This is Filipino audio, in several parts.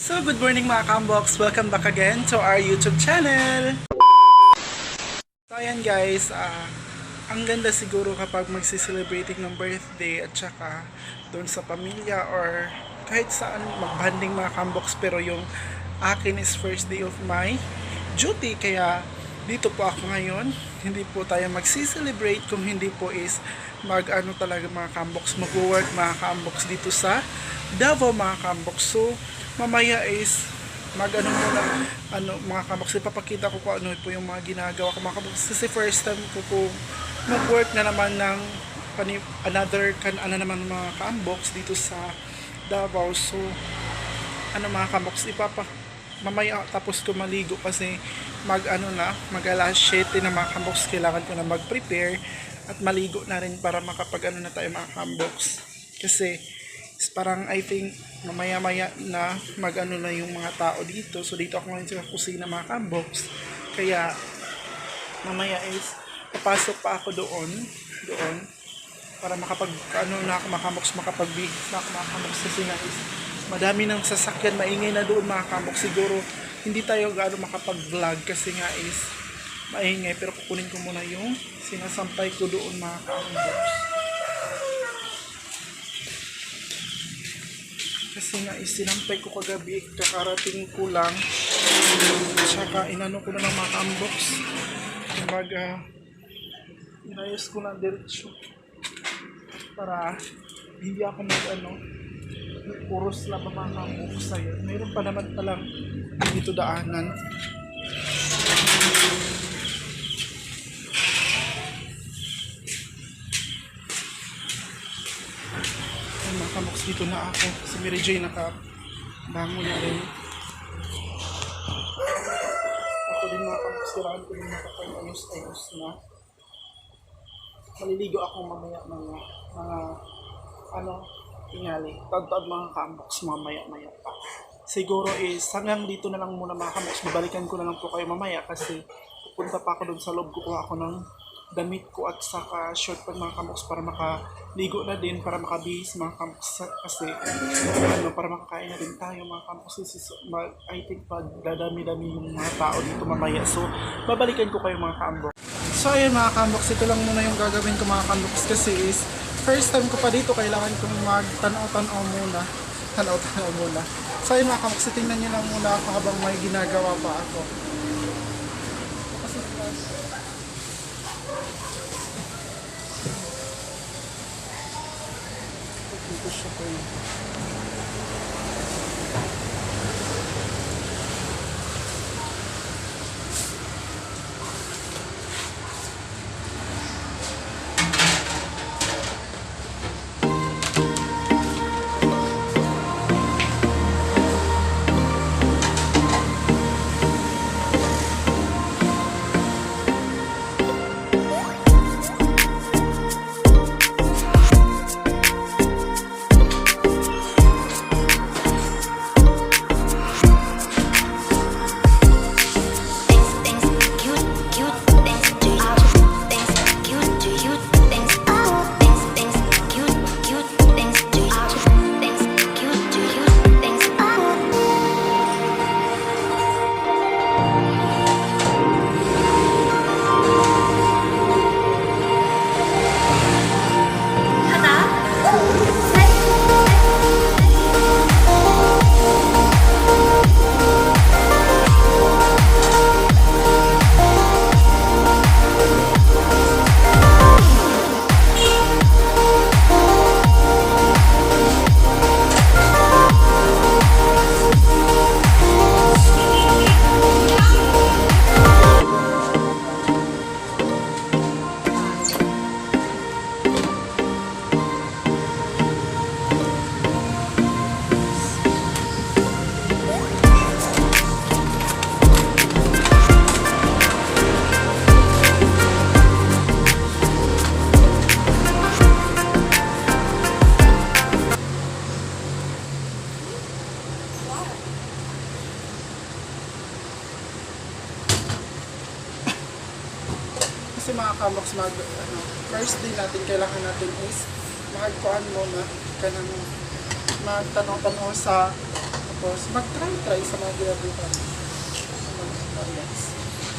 So, good morning mga Kambox! Welcome back again to our YouTube channel! So, ayan guys, ang ganda siguro kapag magsiselebrating ng birthday at saka doon sa pamilya or kahit saan magbanding mga Kambox, pero yung akin is first day of my duty, kaya dito po ako ngayon. Hindi po tayo magsiselebrate kung hindi po is mag-ano talaga mga Kambox, mag-work mga Kambox dito sa Davao mga Kambox. So, mamaya is mag-ano muna, mga Kambox, ipapakita ko kung ano po yung mga ginagawa ko mga Kambox, kasi first time ko po mag-work na naman ng naman mga Kambox dito sa Davao. So mga Kambox, mamaya tapos ko maligo kasi mag alas 7 na mga Kambox, kailangan ko na mag-prepare at maligo na rin para makapag na tayo mga Kambox, kasi parang I think mamaya-maya na na yung mga tao dito. So dito ako ngayon sa kusina mga Kambox, kaya mamaya is papasok pa ako doon para makapag na ako mga Kambox, makapag-big na ako mga Kambox, kasi nga is madami ng sasakyan, maingay na doon mga Kambox. Siguro hindi tayo gaano makapag-vlog kasi nga is maingay, pero kukunin ko muna yung sinasampay ko doon mga Kambox, kasi nga isinampay ko kagabi, kakarating ko lang, tsaka inano ko na ng mga Kambox, kumbaga inayos ko na diretsyo para hindi ako puros lang mga Kambox sa'yo. Mayroon pa naman palang dito daanan. Mga Kambox, dito na ako si Mary J nakabango na rin. Ako din mga Kambox, siraan ko din nakapag-ayos na. Maliligo ako mamaya mga tingali, tagtag mga Kambox, mamaya pa. Siguro is hanggang dito na lang muna mga Kambox, babalikan ko na lang po kayo mamaya kasi pupunta pa ako doon sa loob, kukuha ako ng damit ko at saka short pa mga Kambox para makaligo na din, para makabihis mga Kambox, kasi para makakain na din tayo mga Kambox. I think pag dadami-dami yung mga tao dito mamaya, so babalikan ko kayo mga Kambox. So ayun mga Kambox, ito lang muna yung gagawin ko mga Kambox, kasi is first time ko pa dito, kailangan kong magtanaw-tanaw muna. So ayun mga Kambox, tingnan nyo lang muna ako habang may ginagawa pa ako. Dito siya po yun. Kasi mga Kambox, first day natin, kailangan natin is magkuhan muna, kanang magtanong-tanong sa Tapos, mag-try sa mga ginagawa.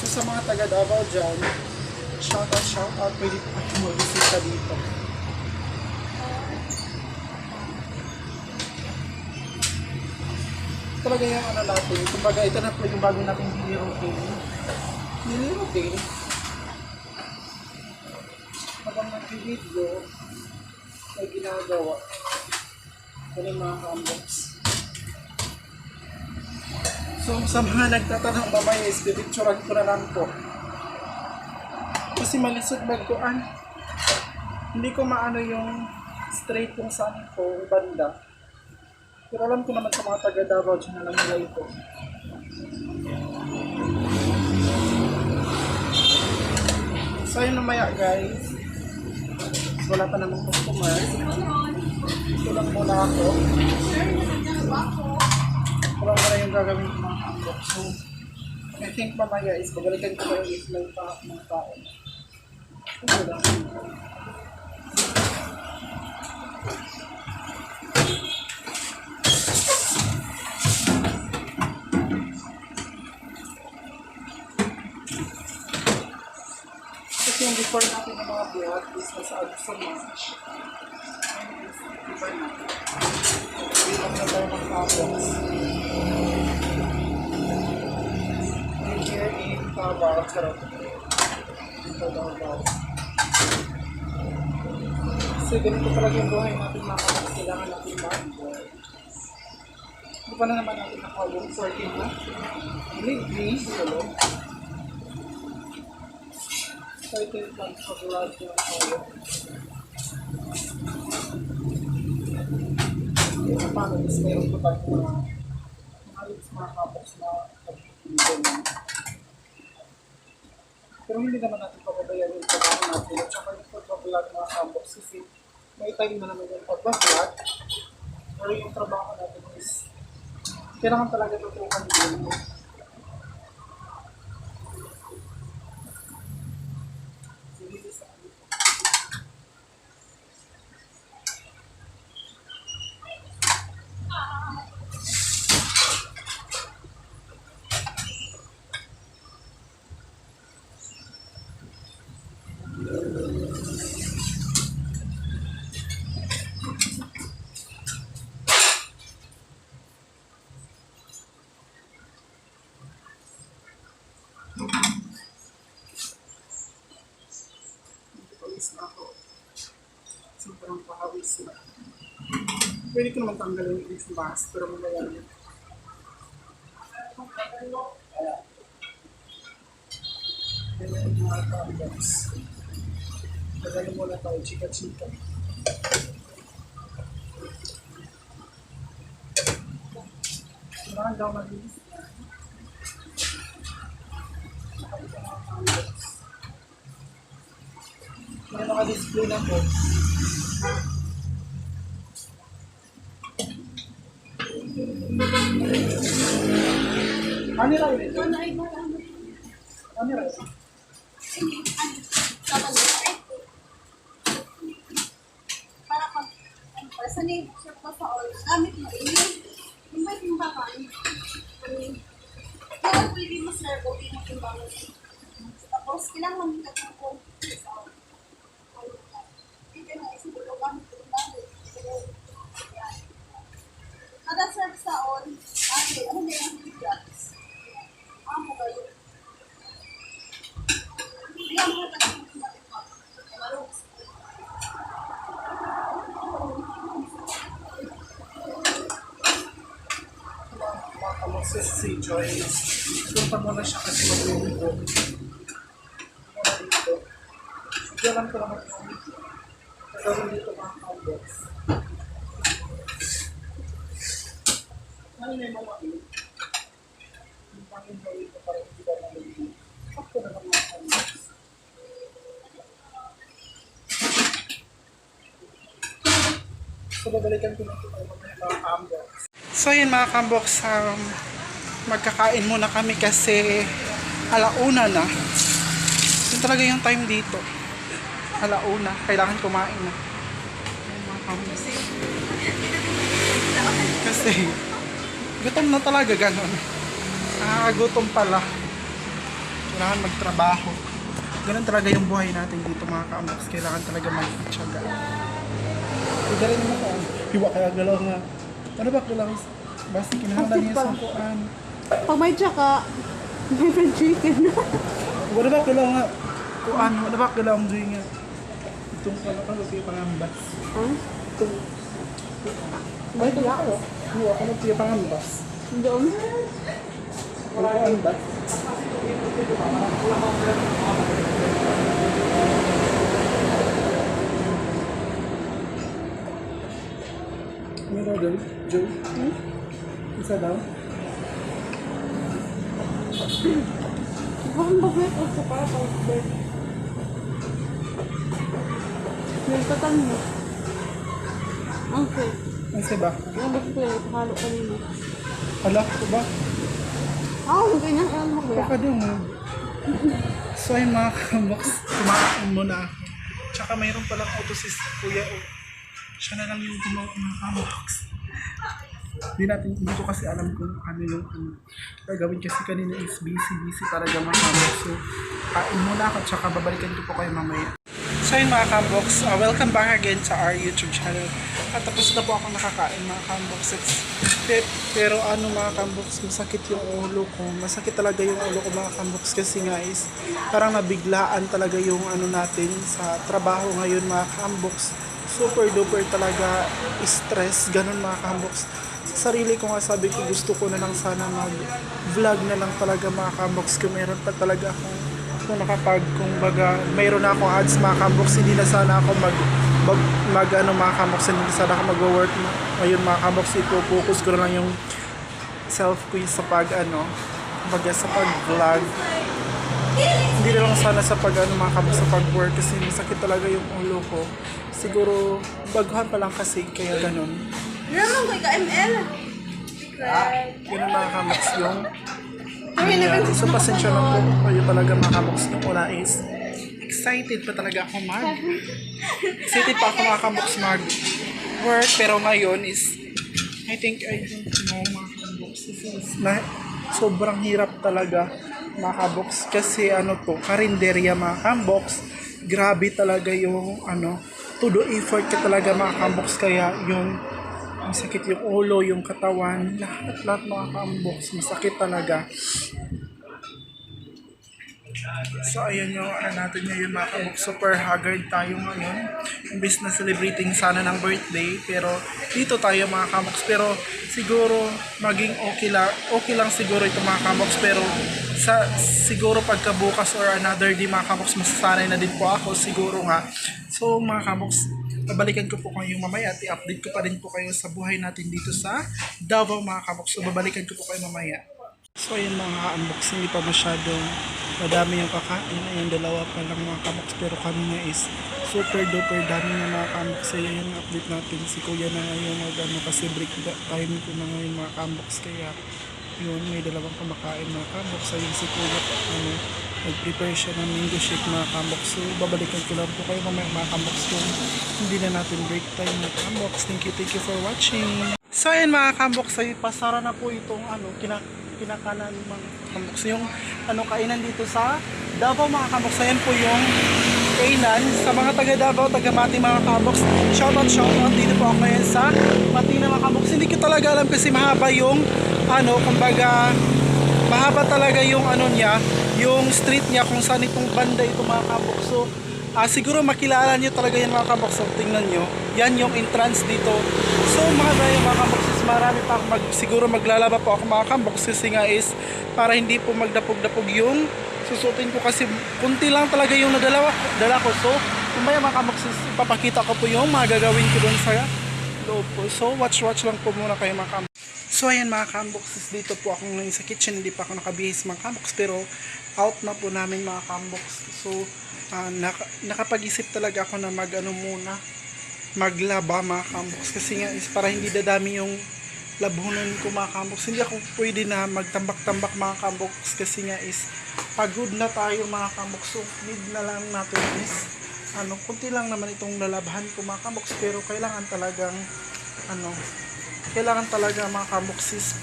So, sa mga taga Davao dyan, shout out, pwede po kayo mag-visita dito. Talaga yung ano natin, kumbaga ito na po yung bago nating daily routine. Daily routine. Habang nag-video, may ginagawa. Ito yung mga unbox. So sa mga nagtatanong mamaya is pipicturan ko na lang po. Kasi malisod magkuan. Hindi ko maano yung straight kung saan ko banda. Pero alam ko naman sa mga taga Davao dyan na lang nila ito. So yun namaya guys. Wala pa namang customer. Ito lang muna ako. Wala muna yung gagawin ko mga unbox. So I think mamaya is pagalikan ko na yung iflay pa mga tao. Ito lang. Yung before natin ng mga vlog is nasa so much. Iba na. Ilang na tayo ng tapos. And here in Davao, charot. Ito Davao. Kasi ganito talaga yung buhay natin mga kapag kailangan natin mag-work. Hindi pa na naman natin naka-working na. Libre, solo. Excited lang sa vlog yung tayo. Paano is mayroon po tayo mga kapos na pag-ibig. Pero hindi naman natin papabayan yung trabaho natin at saka yung pag-vlog mga kapos kasi may time na naman yung pag-vlog pero yung trabaho natin is kailangan talaga tutukan din. Pawis na ako. Sobrang pahawis na. Pwede ko naman tanggalin yung face mask, pero mamaya naman. Ayan yung mga tablets. Tagalan muna tayo, chika-chika. Kailangan daw malinis na. Nakita mga tablets. May naka-display na po. Ano lang ito? Ano lang ito? Para pag sa nature ko sa all, gamit mo yung may timbangan. Kaya pwede mo serve o yung timbangan. Tapos, kailangan mo nagkakang po sa all. Hindi na isipulong gamit yung timbangan. Kada serve sa all, ano na yung drugs? Amo ba yun? Hindi ang mga tagang marunong. Makamaksis si Joyce. Punta mo na siya kasi mag-uwigo. Muna dito. Diyan lang ko naman yung gagawin dito mga unbox. Ano na yung mga ilo? Yung pangin mo ito para hindi ba nalagay. Sakto na ng mga unbox. So, babalikan ko na ito tayo mga unbox. So yun mga kambox, magkakain muna kami kasi alauna na. Yun talaga yung time dito. Alauna, kailangan kumain na. Yun, mga kambox. Kasi Gutom na talaga, ganun. Gutom pala. Kailangan magtrabaho. Ganun talaga yung buhay natin dito mga ka-unbox. Kailangan talaga mag-itsaga. Igaling mo ka. Hiwa kaya galaw nga. Ano ba kailangan? Basta kinahanglan niya sa kuan. Pag may tsaka, may fried chicken. Wala ba kailangan nga? Kuan, wala ba kailangan doon nga? Itong pala ka, lupi pangambas. Huh? Itong... May ito ako. Hiwa ka lupi pangambas. Doon? Wala ka ambas. Ano daw doon? Joe? Isa daw? Bakit bagay ko sa para pang bed? May tatan mo. Okay. Ano ba? Ang gusto ko yung halo kanina. Hala ko ba? Ganyan. Alam mo kuya. Baka doon. So ayun mga kamoks, kumain muna ako. Tsaka mayroon palang auto si Kuya O. Siya na lang yung gumawa mga kamoks. Hindi ko kasi alam kung ano yung gagawin kasi kanina is busy talaga mga kamoks. So kain muna ako tsaka babalikan ko po kayo mamaya. So yun mga kamoks, welcome back again sa our YouTube channel. At tapos na po ako nakakain mga kamoks. Pero ano mga kamboks, masakit yung ulo ko. Masakit talaga yung ulo ko mga kamboks kasi nga is parang nabiglaan talaga yung ano natin sa trabaho ngayon mga kamboks. Super duper talaga stress, ganun mga kamboks. Sa sarili ko nga sabi ko gusto ko na lang sana mag-vlog na lang talaga mga kamboks. Kung meron pa talaga akong kung baga mayroon na akong ads mga kamboks, hindi na sana ako mag mga kamoks, hindi sana ako mag-work ngayon mga kamoks. Ipo-focus ko na lang yung self ko sa baga sa pag-vlog, hindi na lang sana sa mga kamoks sa pag-work kasi masakit talaga yung ulo ko. Siguro baguhan pa lang kasi kaya ganun. Naman ko ka-ML. Yun ang mga kamoks yung so pasensya lang po kayo talaga mga kamoks. Yung una is excited pa talaga ako excited pa ako mga kamoks mag-work, pero ngayon is I don't know mga kamoks, sobrang hirap talaga mga kamoks kasi karinderya mga kamoks. Grabe talaga yung todo effort ka talaga mga kamoks, kaya yung ang sakit yung ulo, yung katawan, lahat mga kamoks, masakit talaga. So ayun yung natin ngayon mga kamoks, super haggard tayo ngayon. Imbes na celebrating sana ng birthday, pero dito tayo mga kamoks. Pero siguro maging okay lang siguro ito mga kamoks. Pero siguro pagkabukas or another day mga kamoks, masasanay na din po ako siguro nga. So mga kamoks, babalikan ko po kayo mamaya at i-update ko pa din po kayo sa buhay natin dito sa Davao mga kamoks. So babalikan ko po kayo mamaya. So ayun mga unbox, hindi pa masyadong madami yung kakain. Ayun, dalawa pa lang mga kamoks, pero kanina is super duper dami na mga kamoks. Kaya yung update natin, si Kuya na ngayon kasi break time ko na ngayon mga kamoks. Kaya yun, may dalawang kumakain mga kamoks. Ayun si Kuya nag-prepare siya ng mango shake mga kamoks. So babalikan ko lang po kayo mamaya mga kamoks kung hindi na natin break time mga kamoks. Thank you for watching. So ayun mga kamoks, ay pasara na po itong kinakanan mga kamoks, yung kainan dito sa Davao mga kamoks. Ayan po yung kainan sa mga taga Davao, taga Mati mga kamoks. Shoutout dito po ako ngayon sa Mati na mga kamoks. Hindi ko talaga alam kasi mahaba yung kumbaga mahaba talaga yung niya, yung street niya kung saan itong banda ito mga kamoks. So siguro makilala nyo talaga yan mga kamoks. So tingnan nyo, yan yung entrance dito. So mga kamoks, marami pa siguro maglalaba po ako mga kamoks kasi nga is para hindi po magdapog-dapog yung susutin ko kasi kunti lang talaga yung dala ko. So kumaya mga kamoks, ipapakita ko po yung mga gagawin ko doon sa loob po. So watch lang po muna kayo mga kamoks. So ayan mga kamoks, dito po ako ngayon sa kitchen. Hindi pa ako nakabihis mga kamoks, pero out na po namin mga kamoks. So nakapag-isip talaga ako na maglaba mga kamoks kasi nga is para hindi dadami yung labunan ko mga kamoks. Hindi ako pwede na magtambak-tambak mga kamoks kasi nga is pagod na tayo mga kamoks. So need na lang natin is kunti lang naman itong lalabahan ko mga kamoks, pero kailangan talaga mga kamoks is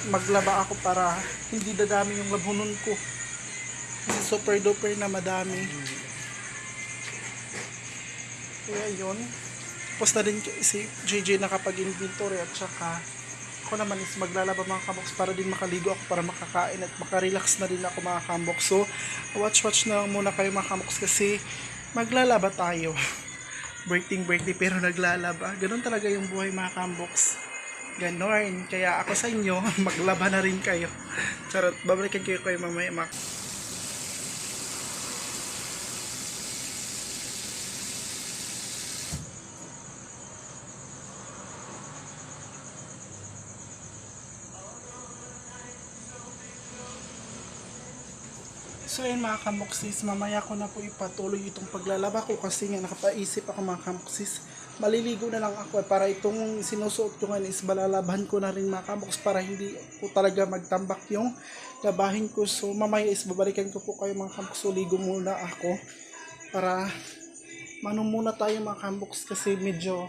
maglaba ako para hindi dadami yung labunon ko. Kasi super duper na madami. Kaya yun. Tapos na din si JJ nakapag-inventory at saka ako naman is maglalaba mga kabox para din makaligo ako para makakain at makarelax na din ako mga kabox. So, watch na lang muna kayo mga kabox kasi maglalaba tayo. Birthday pero naglalaba. Ganon talaga yung buhay mga kabox. Ganon. Kaya ako sa inyo, maglaba na rin kayo. Charot, babalikan kayo mamaya mga. So yun mga kamuksis, mamaya ko na po ipatuloy itong paglalaba ko kasi nga nakapaisip ako mga kamuksis. Maliligo na lang ako para itong sinusuot ko ngayon is balalaban ko na rin mga kamuksis para hindi po talaga magtambak yung labahin ko. So mamaya is babalikan ko po kayo mga kamuksis. So ligo muna ako para muna tayo mga kamuksis kasi medyo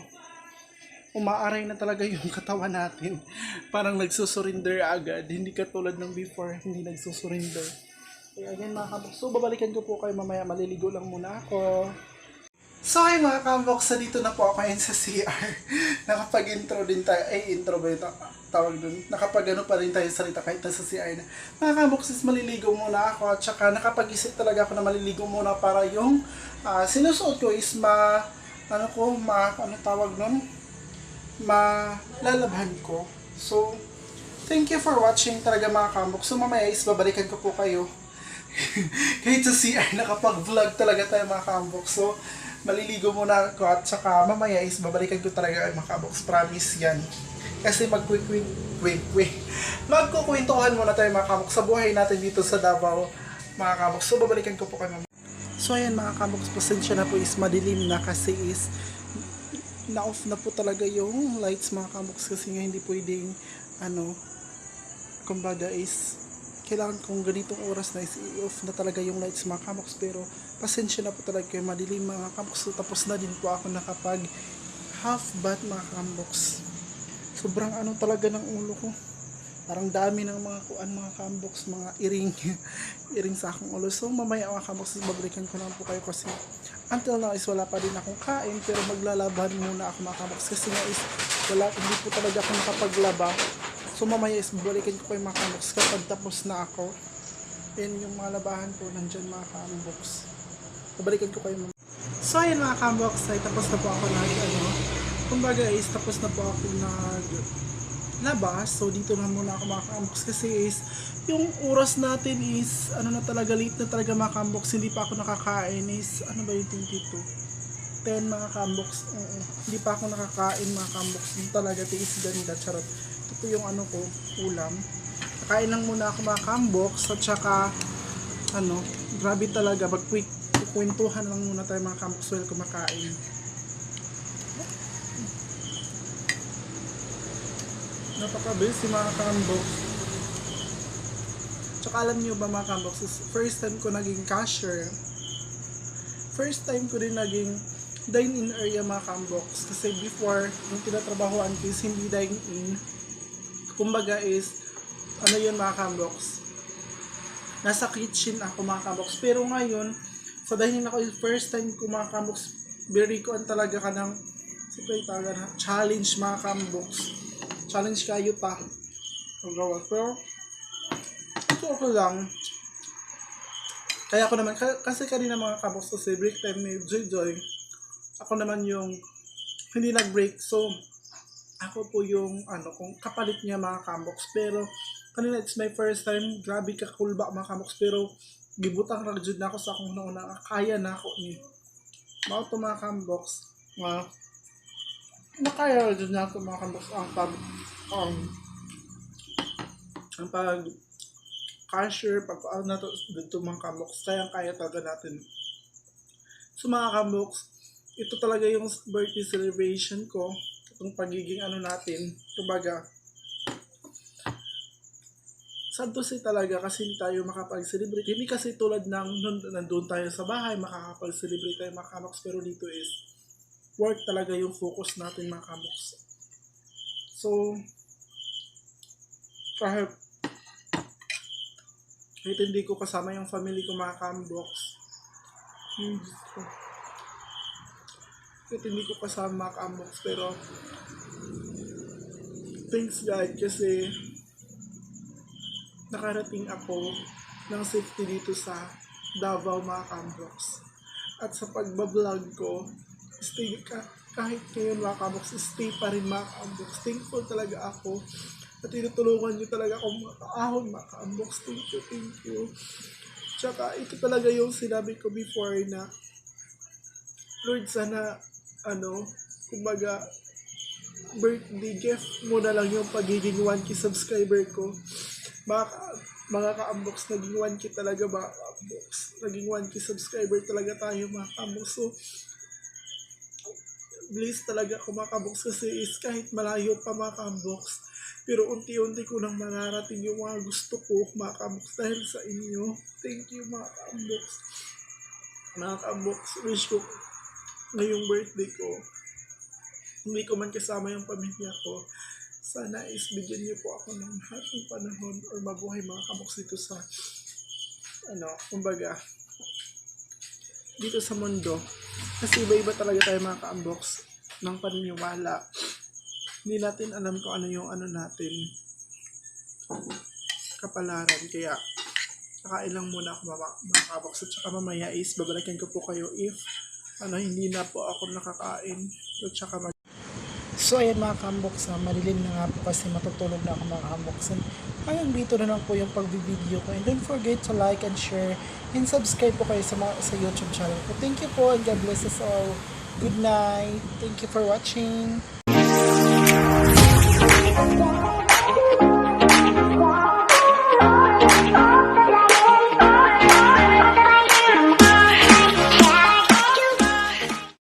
umaaray na talaga yung katawan natin. Parang nagsusurrender agad, hindi katulad ng before, hindi nagsusurrender. Kaya again mga kabox, so babalikan ko po kayo mamaya, maliligo lang muna ako. So ay mga kabox, dito na po ako ngayon sa CR. Nakapag-intro din tayo, intro ba ito? Tawag dun. Nakapag-ano pa rin tayo salita kahit nasa CR na. Mga kabox, maliligo muna ako at saka nakapag-isip talaga ako na maliligo muna para yung sinusuot ko is malalabhan ko. So, thank you for watching talaga mga kabox. So mamaya is babalikan ko po kayo. Kahit sa CR, nakapag-vlog talaga tayo mga kabox. So, maliligo muna ako at saka mamaya is babalikan ko talaga mga kabox. Promise yan. Kasi magkukwentuhan muna tayo mga kabox sa buhay natin dito sa Davao mga kabox. So, babalikan ko po kayo mamaya. So, ayan mga kabox, pasensya na po is madilim na kasi is na-off na po talaga yung lights mga kabox kasi nga hindi pwedeng kumbaga is kailangan kong ganitong oras na is i-off na talaga yung lights mga kabox pero pasensya na po talaga kayo madilim mga kabox. So, tapos na din po ako nakapag half bath mga kabox. Sobrang talaga ng ulo ko, parang dami ng mga kabox, mga iring sa akong ulo. So mamaya mga kabox babalikan ko lang po kayo kasi until now is wala pa din akong kain pero maglalaban muna ako mga kabox kasi nga is hindi po talaga ako nakapaglaba. So mamaya is babalikan ko kayo mga kabox kapag tapos na ako. Yan yung mga labahan ko nandyan mga kabox. Babalikan ko kayo mamaya. So ayun mga kabox, ay tapos na po ako kumbaga is tapos na po ako naglabas. So dito na muna ako mga kabox kasi is yung oras natin is na talaga, late na talaga mga kabox. Hindi pa ako nakakain is ba yung 22 10 mga kabox. Hindi pa ako nakakain mga kabox. Yung talaga tiis ganda, charot. Ito po yung ko ulam. Kakain lang muna ako mga kabox at saka grabe talaga magkwentuhan lang muna tayo mga kabox while kumakain. Napaka-busy mga kabox. Tsaka alam nyo ba mga kabox, first time ko naging cashier. First time ko din naging dine-in area mga kabox. Kasi before, yung tinatrabahoan ko is hindi dine-in. Kumbaga is, yun mga kabox, nasa kitchen ako mga kabox. Pero ngayon, sa dine-in ako, first time ko mga kabox, very ko talaga ka ng challenge mga kabox. Challenge kayo pa. Pero, ito lang. Kaya ako naman, kasi kanina mga kabox kasi break time ni Joy, ako naman yung hindi nag-break. So, ako po yung kung kapalit niya mga kabox. Pero, kanina it's my first time. Grabe kakulba mga kabox. Pero, gibutang ragjud na ako sa akong una. Kaya na ako ni. Mga ito mga kabox. Nakaya ragjud na ako mga kabox. Ang pag cashier, pag dito mga kabox, kaya talaga natin. So mga kabox, ito talaga yung birthday celebration ko, itong pagiging natin, kumbaga, sad to say talaga kasi hindi tayo makapag-celebrate. Hindi kasi tulad ng nandun tayo sa bahay, makakapag-celebrate tayo mga kabox, pero dito is work talaga yung focus natin mga kabox. So, kahit hindi ko kasama yung family ko mga ka-unbox. Hindi ko. Kahit hindi ko kasama mga ka-unbox, pero thanks God kasi nakarating ako ng safety dito sa Davao mga ka-unbox. At sa pagbablog ko, stay kahit ngayon mga ka-unbox, stay pa rin mga ka-unbox. Thankful talaga ako at tinutulungan nyo talaga akong makaahon mga ka-unbox. Thank you, thank you. Tsaka ito talaga yung sinabi ko before na Lord, sana kumbaga birthday gift mo na lang yung pagiging 1K subscriber ko. Mga ka-unbox, naging 1K talaga mga ka-unbox. Naging 1K subscriber talaga tayo mga ka-unbox. So, blessed talaga ako mga ka-unbox kasi is kahit malayo pa mga ka-unbox, pero unti-unti ko nang mararating yung mga gusto ko mga ka-unbox dahil sa inyo. Thank you mga ka-unbox. Mga ka-unbox, wish ko ngayong birthday ko, hindi ko man kasama yung pamilya ko, sana is bigyan niyo po ako ng happy panahon or mabuhay mga ka-unbox dito sa kumbaga dito sa mundo. Kasi iba-iba talaga tayo mga ka-unbox ng paniniwala. Hindi natin alam kung ano yung natin kapalaran. Kaya kakain lang muna ako mga ka-unbox at saka mamaya is babalikan ko po kayo if hindi na po ako nakakain at saka So ayan mga ka-unbox, malilim na nga po kasi matutulog na ako mga ka-unbox. Hanggang dito na lang po yung pag-video ko. And don't forget to like and share and subscribe po kayo sa YouTube channel ko. Thank you po and God bless us all. Good night. Thank you for watching.